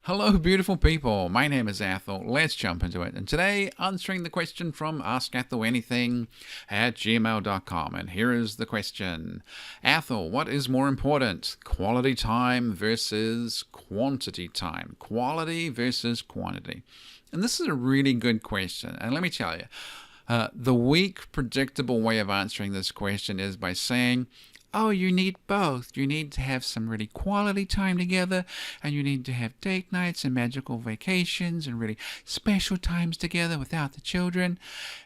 Hello, beautiful people. My name is Athol. Let's jump into it. And today, answering the question from AskAtholAnything at gmail.com. And here is the question. Athol, what is more important? Quality time versus quantity time. Quality versus quantity. And this is a really good question. And let me tell you, the weak, predictable way of answering this question is by saying, oh, you need both. You need to have some really quality time together, and you need to have date nights and magical vacations and really special times together without the children.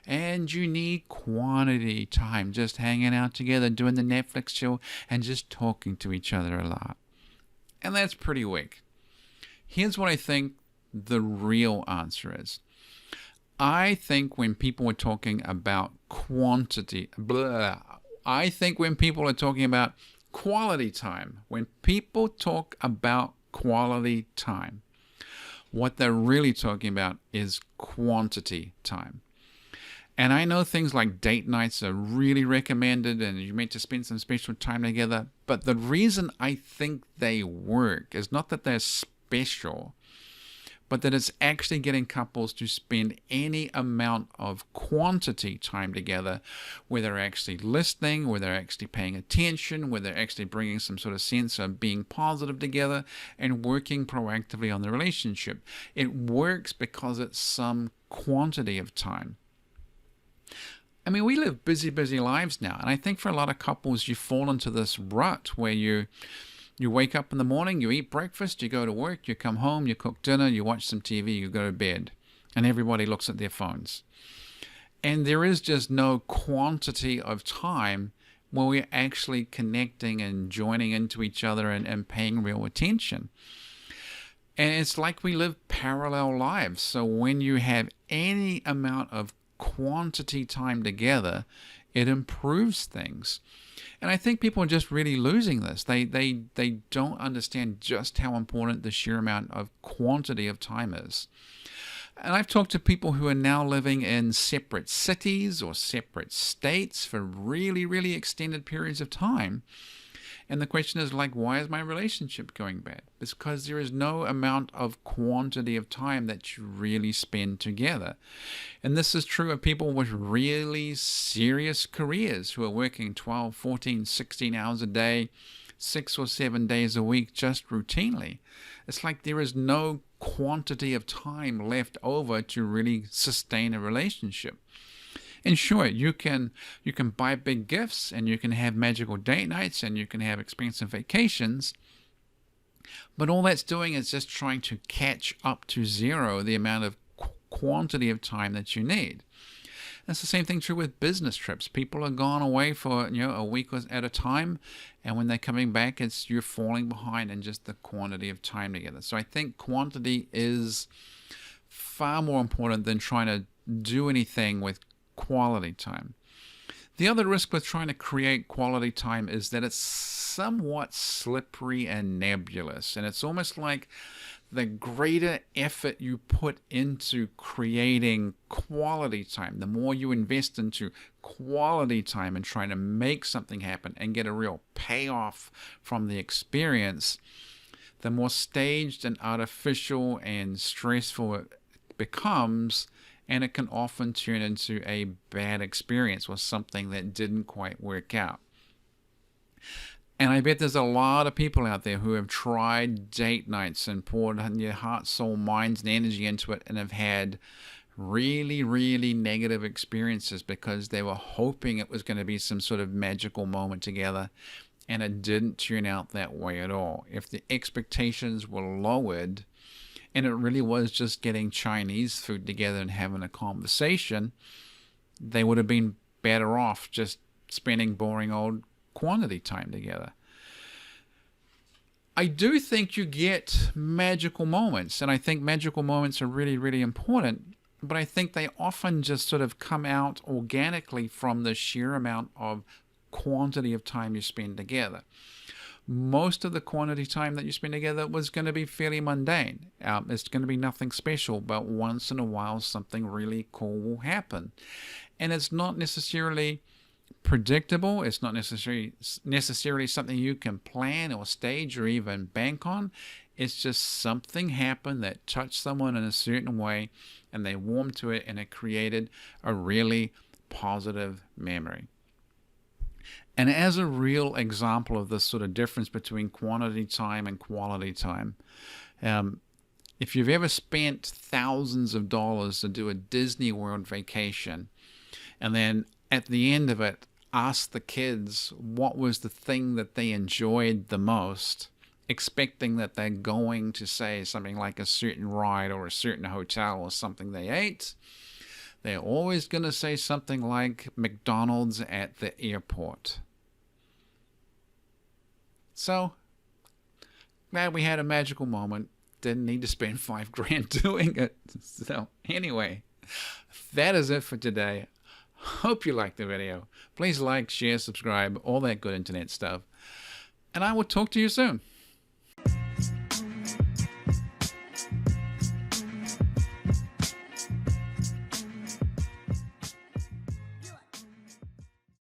And you need quantity time, just hanging out together, doing the Netflix show, and just talking to each other a lot. And that's pretty weak. Here's what I think the real answer is. I think when people are talking about quantity, I think when people are talking about quality time, when people talk about quality time, what they're really talking about is quantity time. And I know things like date nights are really recommended and you're meant to spend some special time together, but the reason I think they work is not that they're special, but that it's actually getting couples to spend any amount of quantity time together, where they're actually listening, where they're actually paying attention, where they're actually bringing some sort of sense of being positive together and working proactively on the relationship. It works because it's some quantity of time. I mean, we live busy, busy lives now, and I think for a lot of couples, you fall into this rut where you wake up in the morning, you eat breakfast, you go to work, you come home, you cook dinner, you watch some TV, you go to bed, and everybody looks at their phones. And there is just no quantity of time where we're actually connecting and joining into each other and paying real attention. And it's like we live parallel lives. So when you have any amount of quantity time together, it improves things. And I think people are just really losing this. They don't understand just how important the sheer amount of quantity of time is. And I've talked to people who are now living in separate cities or separate states for really, really extended periods of time. And the question is like, why is my relationship going bad? It's because there is no amount of quantity of time that you really spend together. And this is true of people with really serious careers who are working 12, 14, 16 hours a day, 6 or 7 days a week, just routinely. It's like there is no quantity of time left over to really sustain a relationship. And sure, you can buy big gifts and you can have magical date nights and you can have expensive vacations, but all that's doing is just trying to catch up to zero the amount of quantity of time that you need. That's the same thing true with business trips. People are gone away for a week at a time, and when they're coming back, you're falling behind in just the quantity of time together. So I think quantity is far more important than trying to do anything with quality time. The other risk with trying to create quality time is that it's somewhat slippery and nebulous, and it's almost like the greater effort you put into creating quality time, the more you invest into quality time and trying to make something happen and get a real payoff from the experience, the more staged and artificial and stressful it becomes, and it can often turn into a bad experience or something that didn't quite work out. And I bet there's a lot of people out there who have tried date nights and poured their heart, soul, minds, and energy into it and have had really, really negative experiences because they were hoping it was going to be some sort of magical moment together, and it didn't turn out that way at all. If the expectations were lowered and it really was just getting Chinese food together and having a conversation, they would have been better off just spending boring old quantity time together. I do think you get magical moments, and I think magical moments are really, really important, but I think they often just sort of come out organically from the sheer amount of quantity of time you spend together. Most of the quantity time that you spend together was going to be fairly mundane. It's going to be nothing special, but once in a while something really cool will happen. And it's not necessarily predictable. It's not necessarily something you can plan or stage or even bank on. It's just something happened that touched someone in a certain way, and they warmed to it, and it created a really positive memory. And as a real example of this sort of difference between quantity time and quality time, if you've ever spent thousands of dollars to do a Disney World vacation, and then at the end of it, ask the kids what was the thing that they enjoyed the most, expecting that they're going to say something like a certain ride or a certain hotel or something they ate, they're always going to say something like McDonald's at the airport. So, glad we had a magical moment. Didn't need to spend $5,000 doing it. So, anyway, that is it for today. Hope you liked the video. Please like, share, subscribe, all that good internet stuff. And I will talk to you soon.